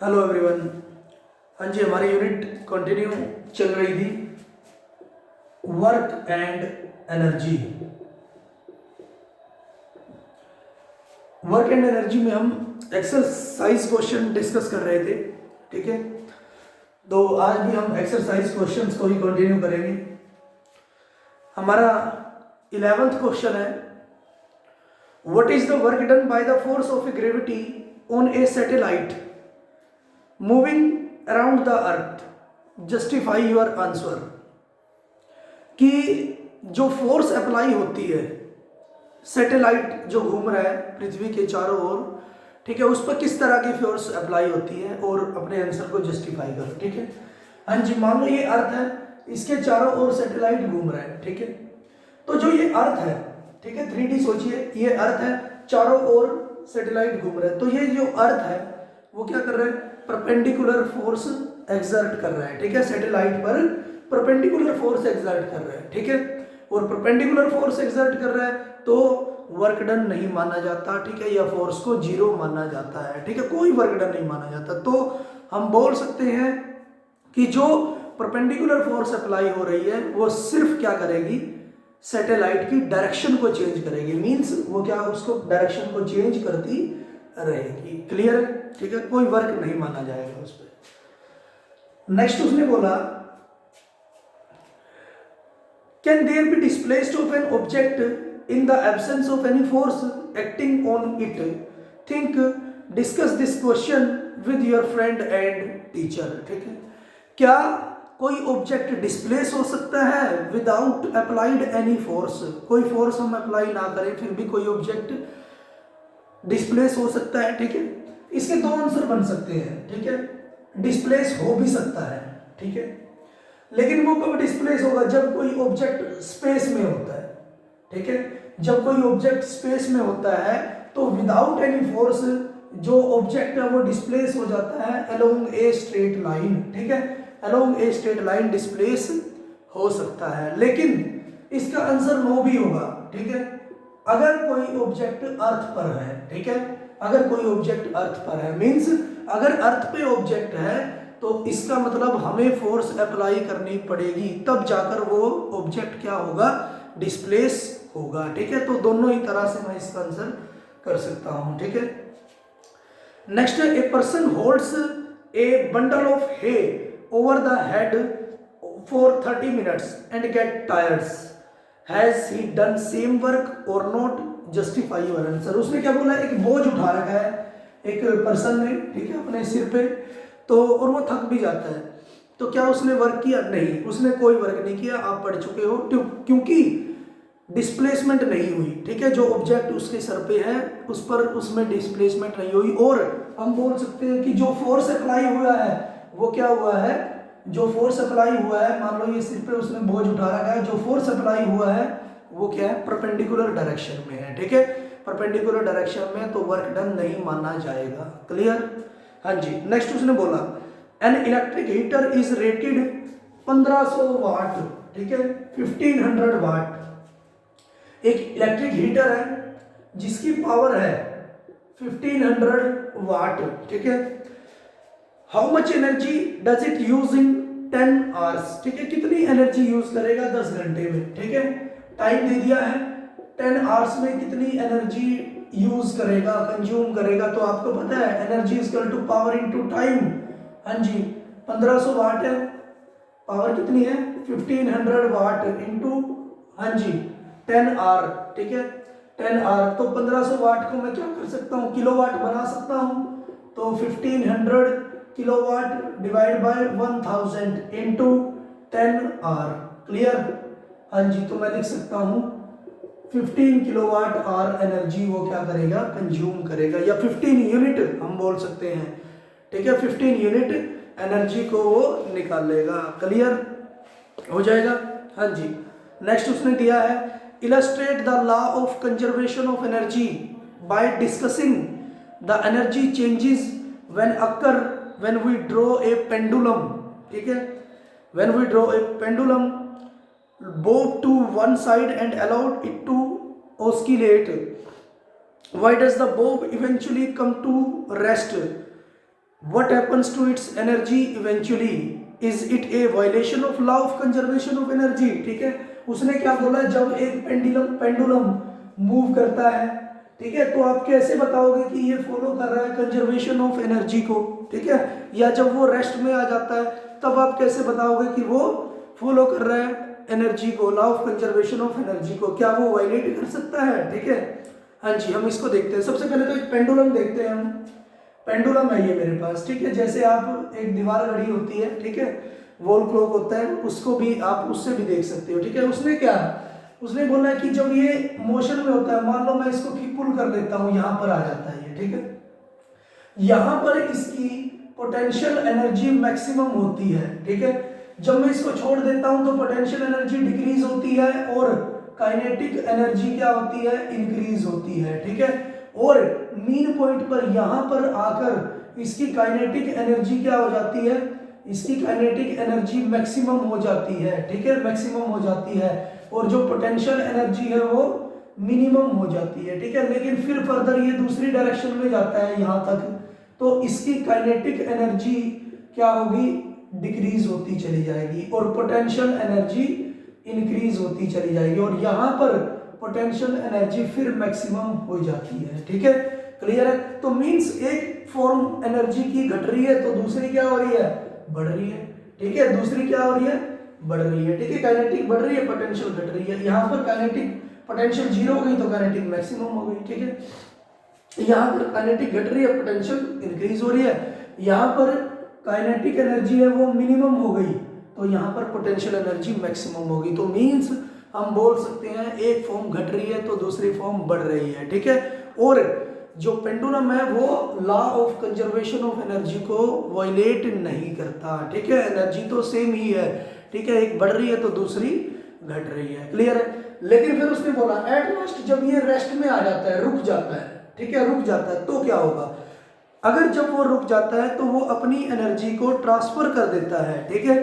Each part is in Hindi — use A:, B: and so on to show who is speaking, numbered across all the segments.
A: Hello everyone. हाँ जी, हमारी यूनिट कंटिन्यू चल रही थी work and energy. Work and energy में हम एक्सरसाइज क्वेश्चन डिस्कस कर रहे थे। ठीक है, तो आज भी हम एक्सरसाइज क्वेश्चंस को ही कंटिन्यू करेंगे। हमारा 11th क्वेश्चन है, what is the work done by the force of gravity on A satellite moving around the earth, justify your answer. कि जो फोर्स अप्लाई होती है सैटेलाइट जो घूम रहा है पृथ्वी के चारों ओर, ठीक है, उस पर किस तरह की फोर्स अप्लाई होती है और अपने आंसर को जस्टिफाई करो। ठीक है, हाँ जी, मान लो ये अर्थ है, इसके चारों ओर सैटेलाइट घूम रहा है। ठीक है, तो जो ये अर्थ है, ठीक है, 3D सोचिए, ये अर्थ है, चारों ओर सैटेलाइट घूम रहा है, तो ये जो अर्थ है वो क्या कर रहा है, परपेंडिकुलर फोर्स एक्सर्ट कर रहा है। ठीक है, सैटेलाइट पर परपेंडिकुलर फोर्स एक्सर्ट कर रहा है। ठीक है, और परपेंडिकुलर फोर्स एक्सर्ट कर रहा है तो वर्क डन नहीं माना जाता। ठीक है, या फोर्स को जीरो माना जाता है। ठीक है, कोई वर्क डन नहीं माना जाता। तो हम बोल सकते हैं कि जो परपेंडिकुलर फोर्स अप्लाई हो रही है वो सिर्फ क्या करेगी, सैटेलाइट की डायरेक्शन को चेंज करेगी। मींस वो क्या, उसको डायरेक्शन को चेंज करती रहेगी। क्लियर है? ठीक है, कोई वर्क नहीं माना जाएगा उस पर। नेक्स्ट उसने बोला, can there be displaced of an object in the absence of any force acting on it, think, discuss this question with your friend and teacher. ठीक है, क्या कोई ऑब्जेक्ट डिस्प्लेस हो सकता है विदाउट अप्लाइड एनी फोर्स? कोई फोर्स हम अप्लाई ना करें फिर भी कोई ऑब्जेक्ट डिस्प्लेस हो सकता है। ठीक है, इसके दो आंसर बन सकते हैं। ठीक है, डिस्प्लेस हो भी सकता है, ठीक है, लेकिन वो कब डिस्प्लेस होगा, जब कोई ऑब्जेक्ट स्पेस में होता है। ठीक है, जब कोई ऑब्जेक्ट स्पेस में होता है तो विदाउट एनी फोर्स जो ऑब्जेक्ट है वो डिस्प्लेस हो जाता है अलोंग ए स्ट्रेट लाइन। ठीक है, along a straight line displace हो सकता है, लेकिन इसका आंसर नो भी होगा। ठीक है, अगर कोई ऑब्जेक्ट अर्थ पर है। ठीक है, अगर कोई ऑब्जेक्ट अर्थ पर है मींस अगर अर्थ पे ऑब्जेक्ट है तो इसका मतलब हमें फोर्स अप्लाई करनी पड़ेगी, तब जाकर वो ऑब्जेक्ट क्या होगा, डिस्प्लेस होगा। ठीक है, तो दोनों ही तरह से मैं इसका आंसर कर सकता हूं। ठीक है, next, a person holds a bundle of hay over the head for 30 minutes and get tires, has he done same work और नॉट, जस्टिफाई योर आंसर। उसने क्या बोला, एक बोझ उठा रखा है एक पर्सन ने, ठीक है, अपने सिर पे, तो और वो थक भी जाता है, तो क्या उसने वर्क किया? नहीं, उसने कोई वर्क नहीं किया। आप पढ़ चुके हो, क्योंकि डिस्प्लेसमेंट नहीं हुई। ठीक है, जो ऑब्जेक्ट उसके सर पे है उस पर उसमें डिस्प्लेसमेंट नहीं हुई। और हम बोल सकते हैं कि जो फोर्स अप्लाई हुआ है वो क्या हुआ है, जो फोर्स अप्लाई हुआ है, मान लो ये सिर पे उसने बोझ उठा रखा है, जो फोर्स अप्लाई हुआ है वो क्या है, परपेंडिकुलर डायरेक्शन में है। ठीक है, परपेंडिकुलर डायरेक्शन में तो वर्क डन नहीं माना जाएगा। क्लियर? हाँ जी, नेक्स्ट उसने बोला, an electric heater is rated 1500 watt. ठीक है, 1500 वाट एक इलेक्ट्रिक हीटर है जिसकी पावर है 1500 वाट। ठीक है, how much energy does it use in 10 hours? ठीक है, कितनी एनर्जी यूज करेगा 10 घंटे में? ठीक है, टाइम दे दिया है, 10 आवर्स में कितनी एनर्जी यूज करेगा, कंज्यूम करेगा। तो आपको पता है energy is equal to power into time. हाँ जी, 1500 वाट है, पावर कितनी है 1500 वाट इनटू, हाँ जी, 10 आवर। ठीक है, 10 आवर, तो 1500 वाट को मैं क्या कर सकता हूँ, किलोवाट बना सकता हूँ। तो 1500 kilowatt divide by 1000 into 10 hour. Clear? हाँ जी, तो मैं लिख सकता हूँ 15 किलोवाट आवर एनर्जी वो क्या करेगा, कंज्यूम करेगा, या 15 यूनिट हम बोल सकते हैं। ठीक है, 15 यूनिट एनर्जी को वो निकालेगा। क्लियर हो जाएगा? हाँ जी, नेक्स्ट उसने दिया है, illustrate the law of conservation of energy by discussing the energy changes when occur when we draw a pendulum. ठीक है, when we draw a pendulum bob to one side and allowed it to oscillate, why does the bob eventually come to rest? what happens to its energy eventually, is it a violation of law of conservation of energy। ठीक है, उसने क्या बोला, जब एक पेंडुलम पेंडुलम मूव करता है, ठीक है, तो आप कैसे बताओगे कि ये फॉलो कर रहा है कंजर्वेशन ऑफ एनर्जी को, ठीक है, या जब वो रेस्ट में आ जाता है तब आप कैसे बताओगे कि वो फॉलो कर रहा है एनर्जी को, law of conservation of energy को, क्या वो वायलेट कर सकता है। ठीक है, हाँ जी, हम इसको देखते हैं। सबसे पहले तो एक पेंडुलम देखते हैं हम। पेंडुलम है ये मेरे पास, ठीक है, जैसे आप एक दीवार घड़ी होती है, ठीक है, वॉल क्लॉक होता है, उसको भी आप उससे भी देख सकते हो। ठीक है, उसने क्या, उसने बोला कि जब ये मोशन में होता है, मान लो मैं इसको पुल कर देता हूँ, यहाँ पर आ जाता है ये, ठीक है, यहाँ पर इसकी पोटेंशियल एनर्जी मैक्सिमम होती है। ठीक है, जब मैं इसको छोड़ देता हूँ तो पोटेंशियल एनर्जी डिक्रीज होती है और काइनेटिक एनर्जी क्या होती है, इंक्रीज होती है। ठीक है, और मीन पॉइंट पर यहाँ पर आकर इसकी काइनेटिक एनर्जी क्या हो जाती है, इसकी काइनेटिक एनर्जी मैक्सिमम हो जाती है। ठीक है, मैक्सिमम हो जाती है, और जो पोटेंशियल एनर्जी है वो मिनिमम हो जाती है। ठीक है, लेकिन फिर फर्दर ये दूसरी डायरेक्शन में जाता है यहाँ तक, तो इसकी काइनेटिक एनर्जी क्या होगी, डिक्रीज होती चली जाएगी, और पोटेंशियल एनर्जी इंक्रीज होती चली जाएगी, और यहाँ पर पोटेंशियल एनर्जी फिर मैक्सिमम हो जाती है। ठीक है, क्लियर है। तो मींस एक फॉर्म एनर्जी की घट रही है तो दूसरी क्या हो रही है, बढ़ रही है। ठीक है, दूसरी क्या हो रही है, बढ़ रही है। ठीक है, काइनेटिक बढ़ रही है, पोटेंशियल घट रही है। यहाँ पर काइनेटिक पोटेंशियल जीरो हो गई तो काइनेटिक मैक्सिमम हो गई। ठीक है, यहाँ पर काइनेटिक घट रही है, पोटेंशियल इंक्रीज हो रही है। यहाँ पर काइनेटिक एनर्जी है वो मिनिमम हो गई, तो यहाँ पर पोटेंशियल एनर्जी मैक्सिमम होगी। तो मींस हम बोल सकते हैं एक फॉर्म घट रही है तो दूसरी फॉर्म बढ़ रही है। ठीक है, और जो पेंडुलम है वो law of conservation of energy को वायलेट नहीं करता। ठीक है, एनर्जी तो सेम ही है। ठीक है, एक बढ़ रही है तो दूसरी घट रही है। क्लियर है। लेकिन फिर उसने बोला एट लास्ट जब ये रेस्ट में आ जाता है, रुक जाता है, ठीक है, रुक जाता है, तो क्या होगा, अगर जब वो रुक जाता है तो वो अपनी एनर्जी को ट्रांसफर कर देता है। ठीक है,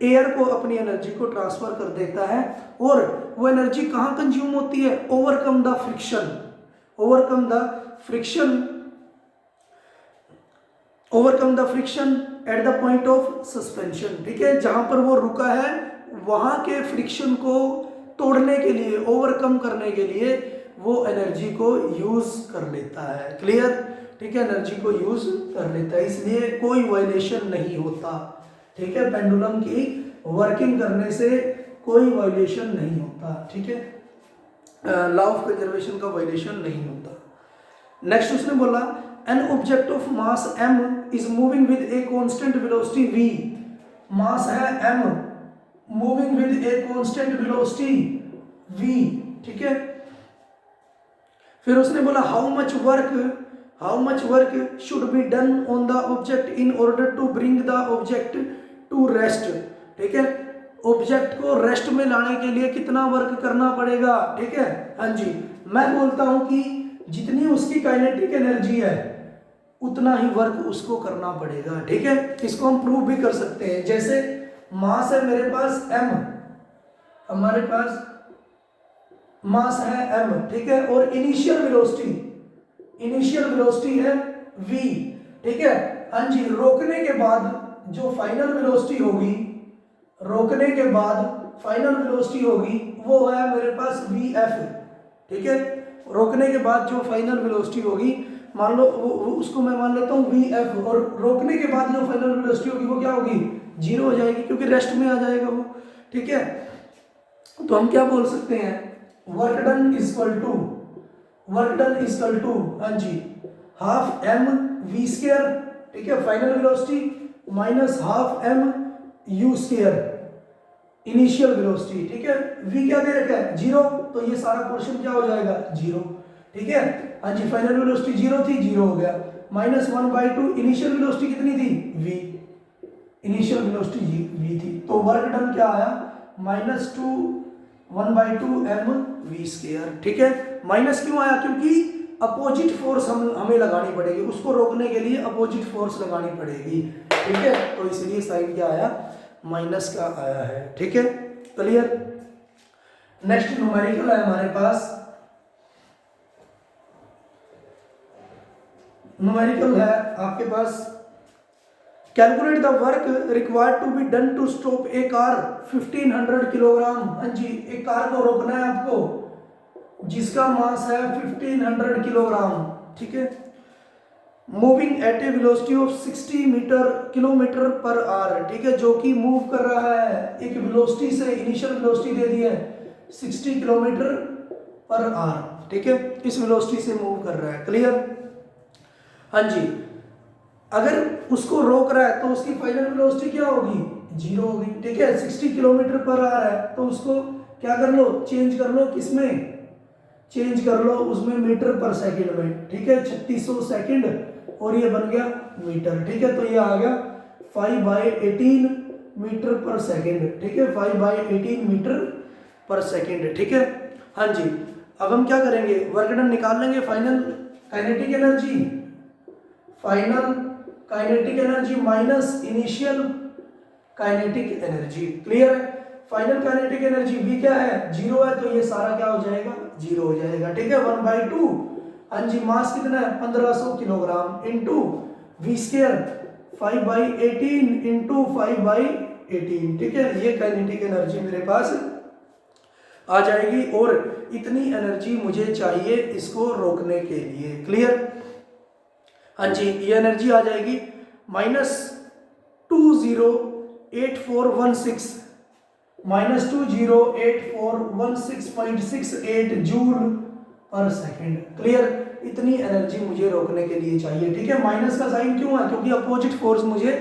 A: एयर को अपनी एनर्जी को ट्रांसफर कर देता है, और वो एनर्जी कहाँ कंज्यूम होती है, overcome the friction, overcome the friction, overcome the friction at the point of suspension. ठीक है, जहां पर वो रुका है वहां के फ्रिक्शन को तोड़ने के लिए, ओवरकम करने के लिए वो एनर्जी को यूज कर लेता है। क्लियर। ठीक है, एनर्जी को यूज कर लेता है, इसलिए कोई वायलेशन नहीं होता। ठीक है, पेंडुलम की वर्किंग करने से कोई वायलेशन नहीं होता। ठीक है, लॉ ऑफ कंजर्वेशन का वायलेशन नहीं होता। नेक्स्ट उसने बोला an object of mass m is moving with a constant velocity v। Mass है m, moving with a constant velocity v। ठीक है, फिर उसने बोला how much work should be done on the object in order to bring the object to rest. ठीक है, ऑब्जेक्ट को रेस्ट में लाने के लिए कितना वर्क करना पड़ेगा। ठीक है, हाँ जी, मैं बोलता हूं कि जितनी उसकी काइनेटिक एनर्जी है उतना ही वर्क उसको करना पड़ेगा। ठीक है, इसको हम प्रूव भी कर सकते हैं। जैसे मास है मेरे पास m, हमारे पास मास है m, ठीक है, और इनिशियल वेलोसिटी है v। ठीक है, हाँ जी, रोकने के बाद जो फाइनल वेलोसिटी होगी, रोकने के बाद फाइनल वेलोसिटी होगी वो है मेरे पास vf। ठीक है, रोकने के बाद जो फाइनल वेलोसिटी होगी, मान लो वो उसको मैं मान लेता हूँ vf, और रोकने के बाद जो फाइनल वेलोसिटी होगी वो क्या होगी, जीरो हो जाएगी, क्योंकि रेस्ट में आ जाएगा वो। ठीक है, तो हम क्या बोल सकते हैं, वर्क डन इक्वल टू हाँ जी हाफ m v स्क्वायर। ठीक है, final velocity minus half m u square initial velocity. ठीक है, v क्या दे रखा है, जीरो, तो ये सारा पोर्शन क्या हो जाएगा, जीरो। ठीक है, हाँ जी, फाइनल वेलोसिटी जीरो थी, जीरो हो गया, माइनस 1/2 इनिशियल वेलोसिटी कितनी थी, v, इनिशियल वेलोसिटी v थी, तो वर्क डन क्या आया, -2 1/2 m v स्क्वायर। ठीक है, माइनस क्यों आया, क्योंकि अपोजिट फोर्स हमें लगानी पड़ेगी, उसको रोकने के लिए अपोजिट फोर्स लगानी पड़ेगी। ठीक है, तो इसलिए साइन क्या आया, माइनस का आया है। ठीक है, क्लियर। नेक्स्ट न्यूमेरिकल है हमारे पास, न्यूमेरिकल है आपके पास calculate the work required to be done to stop a car 1500 kilogram. हाँ जी, एक कार को रोकना है आपको जिसका मास है 1500 किलोग्राम, ठीक है। Moving at A velocity of 60 kilometre per hour, ठीक है, जो कि मूव कर रहा है एक वेलोसिटी से, इनिशियल वेलोसिटी दे दी है 60 किलोमीटर पर आवर, ठीक है, इस वेलोसिटी से मूव कर रहा है। क्लियर? हाँ जी, अगर उसको रोक रहा है तो उसकी फाइनल वेलोसिटी क्या होगी? 0 होगी, ठीक है। 60 किलोमीटर पर आवर है तो उसको क्या कर लो, चेंज कर लो, किसमें चेंज कर लो? उसमें मीटर पर सेकंड में, ठीक है। 3600 सेकंड और ये बन गया मीटर, ठीक है। तो ये आ गया 5/18 मीटर पर सेकंड, ठीक है, 5/18 मीटर पर सेकंड, ठीक है। हाँ जी, अब हम क्या करेंगे, वर्क डन निकाल लेंगे। Final kinetic energy, final kinetic energy minus initial kinetic energy. Clear है? फाइनल काइनेटिक एनर्जी V क्या है? 0 है, तो ये सारा क्या हो जाएगा? 0 हो जाएगा, ठीक है। 1/2। हाँ जी, मास कितना है? 1500 kilogram into V square 5/18 into 5/18, ठीक है। ये काइनेटिक एनर्जी मेरे पास आ जाएगी और इतनी एनर्जी मुझे चाहिए इसको रोकने के लिए। क्लियर? हाँ जी, ये एनर्जी आ जाएगी -208416.68 जूल पर सेकंड। क्लियर? इतनी एनर्जी मुझे रोकने के लिए चाहिए, ठीक है। माइनस का साइन क्यों है? क्योंकि अपोजिट फोर्स मुझे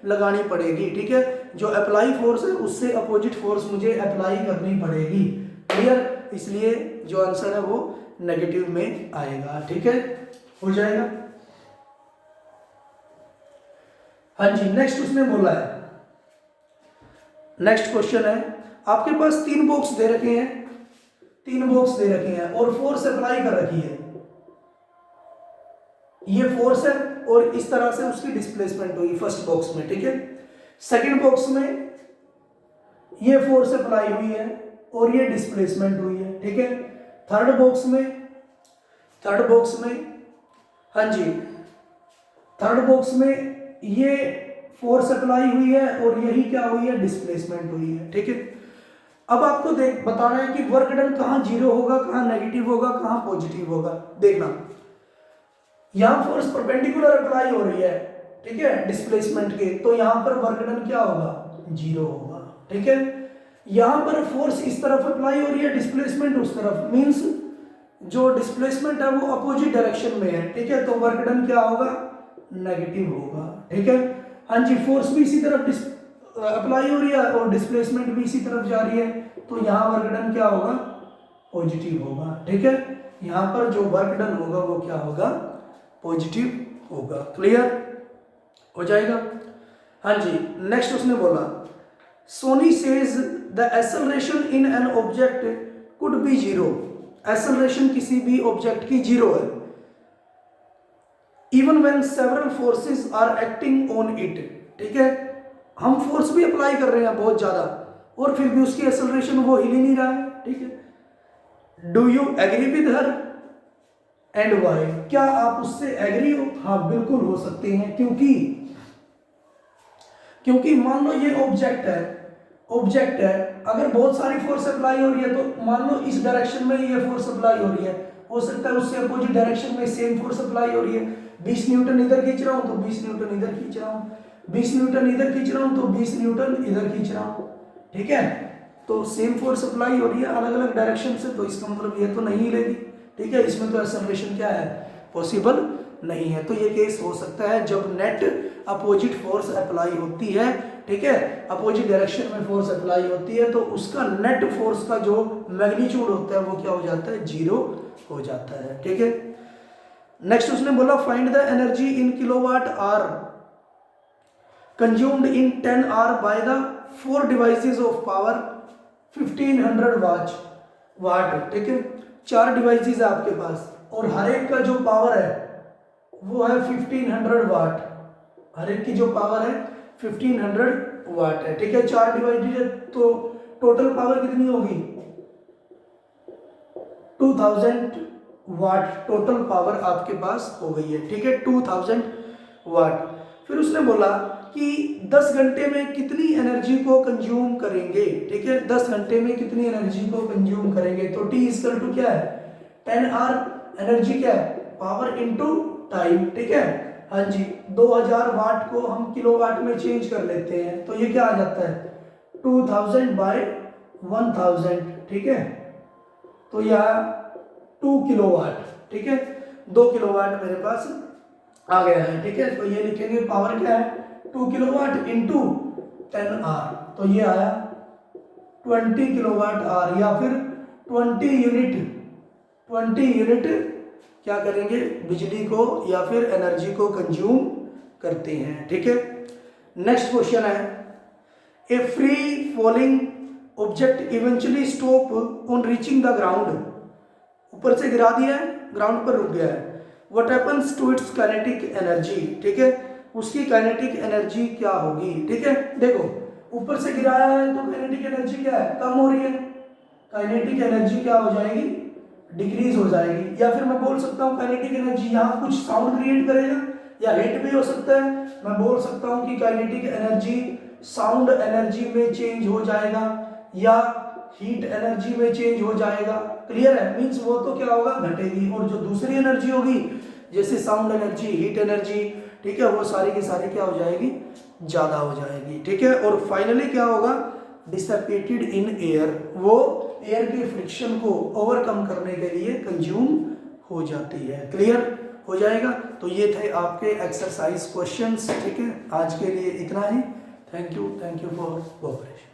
A: लगानी पड़ेगी, ठीक है। जो अप्लाई फोर्स है उससे अपोजिट फोर्स मुझे अप्लाई करनी पड़ेगी। क्लियर? इसलिए जो आंसर है वो नेगेटिव में आएगा, ठीक है। हो जाएगा। हाँ जी, नेक्स्ट उसने बोला है, नेक्स्ट क्वेश्चन है, आपके पास 3 बॉक्स दे रखे हैं, 3 बॉक्स दे रखे हैं और फोर्स अप्लाई कर रखी है। ये फोर्स है और इस तरह से उसकी डिस्प्लेसमेंट हुई फर्स्ट बॉक्स में, ठीक है। सेकंड बॉक्स में ये फोर्स अप्लाई हुई है और ये डिस्प्लेसमेंट हुई है, ठीक है। थर्ड बॉक्स में हाँ जी, थर्ड बॉक्स में ये फोर्स अप्लाई हुई है और यही क्या हुई है? डिस्प्लेसमेंट हुई है, ठीक है। अब आपको बताना है कि वर्क डन कहां 0 होगा, कहां नेगेटिव होगा, कहां पॉजिटिव होगा। देखना, यहां फोर्स परपेंडिकुलर अप्लाई हो रही है, ठीक है, डिस्प्लेसमेंट के, तो यहां पर वर्क डन क्या होगा? 0 होगा, ठीक है। यहां पर फोर्स इस तरफ अप्लाई हो रही है, डिस्प्लेसमेंट उस तरफ, मींस जो डिस्प्लेसमेंट है वो अपोजिट डायरेक्शन में है, ठीक है। तो वर्क डन क्या होगा? नेगेटिव होगा, ठीक है। हाँ जी, फोर्स भी इसी तरफ अप्लाई हो रही है और डिस्प्लेसमेंट भी इसी तरफ जा रही है, तो यहाँ वर्क डन क्या होगा? पॉजिटिव होगा, ठीक है। यहाँ पर जो वर्क डन होगा वो क्या होगा? पॉजिटिव होगा। क्लियर हो जाएगा? हाँ जी, नेक्स्ट उसने बोला, Soni says the acceleration in an object could be 0। Acceleration किसी भी ऑब्जेक्ट की 0 है, even when several forces are acting on it, ठीक है। हम फोर्स भी अप्लाई कर रहे हैं बहुत ज्यादा और फिर भी उसकी एक्सेलरेशन वो हिल ही नहीं रहा है, ठीक है। Do you agree with her and why? क्या आप उससे एग्री हो? हाँ, बिल्कुल हो सकते हैं, क्योंकि मान लो ये ऑब्जेक्ट है, अगर बहुत सारी फोर्स अप्लाई हो रही है तो मान लो इस डायरेक्शन में ये फोर्स अप्लाई हो रही है, हो सकता है उससे अपोजिट डायरेक्शन में सेम फोर्स अप्लाई हो रही है। 20 न्यूटन इधर खींच रहा हूं तो 20 न्यूटन इधर खींच रहा हूं, 20 न्यूटन इधर खींच रहा हूं तो 20 न्यूटन इधर खींच रहा हूं, ठीक है। तो सेम फोर्स अप्लाई हो रही है अलग अलग डायरेक्शन से, तो इसका मतलब ये तो नहीं हिलेगी, ठीक है। इसमें तो एक्सेलरेशन क्या है? पॉसिबल नहीं है। तो ये केस हो सकता है जब नेट अपोजिट फोर्स अप्लाई होती है, ठीक है, अपोजिट डायरेक्शन में फोर्स अप्लाई होती है, तो उसका नेट फोर्स का जो मैग्नीट्यूड होता है वो क्या हो जाता है? 0 हो जाता है, ठीक है। नेक्स्ट उसने बोला, find the energy in kilowatt hour consumed in 10 hour by the 4 devices of power 1500 watt, ठीक है। 4 डिवाइसेस है आपके पास और हर एक का जो पावर है वो है 1500 वाट, हर एक की जो पावर है 1500 वाट है, ठीक है। 4 डिवाइडेड है तो टोटल पावर कितनी होगी? 2000 वाट टोटल पावर आपके पास हो गई है, ठीक है, 2000 वाट। फिर उसने बोला कि 10 घंटे में कितनी एनर्जी को कंज्यूम करेंगे, ठीक है, 10 घंटे में कितनी एनर्जी को कंज्यूम करेंगे, तो T इक्वल टू क्या है 10R, एनर्जी क्या है पावर इनटू टाइम, ठीक है। हाँ जी, 2000 वाट को हम किलोवाट में चेंज कर लेते हैं, तो ये क्या आ जाता है 2000 बाय 1000, ठीक है, तो यह 2 किलोवाट, ठीक है, 2 किलोवाट मेरे पास आ गया है, ठीक है। तो ये लिखेंगे पावर क्या है 2 किलोवाट इंटू 10R, तो ये आया 20 किलोवाट आर, या फिर 20 यूनिट क्या करेंगे बिजली को या फिर एनर्जी को कंज्यूम करते हैं, ठीक है। नेक्स्ट क्वेश्चन है, a free falling object eventually stop on reaching the ground, ऊपर से गिरा दिया है, ग्राउंड पर रुक गया है, what happens to its kinetic energy, ठीक है, उसकी काइनेटिक एनर्जी क्या होगी, ठीक है। देखो ऊपर से गिराया है तो काइनेटिक एनर्जी क्या है कम हो रही है, काइनेटिक एनर्जी क्या हो जाएगी डिक्रीज हो जाएगी, या फिर मैं बोल सकता हूँ काइनेटिक एनर्जी यहाँ कुछ साउंड क्रिएट करेगा, या हिट भी हो सकता है, मैं बोल सकता हूँ कि काइनेटिक एनर्जी साउंड एनर्जी में चेंज हो जाएगा या हीट एनर्जी में चेंज हो जाएगा, क्लियर है, मींस वो तो क्या होगा घटेगी, और जो दूसरी एनर्जी होगी जैसे साउंड एनर्जी, हीट एनर्जी, ठीक है, वो सारी की सारी क्या हो जाएगी ज्यादा हो जाएगी, ठीक है। और फाइनली क्या होगा डिसिपेटेड इन एयर, वो एयर के फ्रिक्शन को ओवरकम करने के लिए कंज्यूम हो जाती है, क्लियर हो जाएगा। तो ये थे आपके एक्सरसाइज क्वेश्चंस, ठीक है, आज के लिए इतना ही। Thank you for cooperation.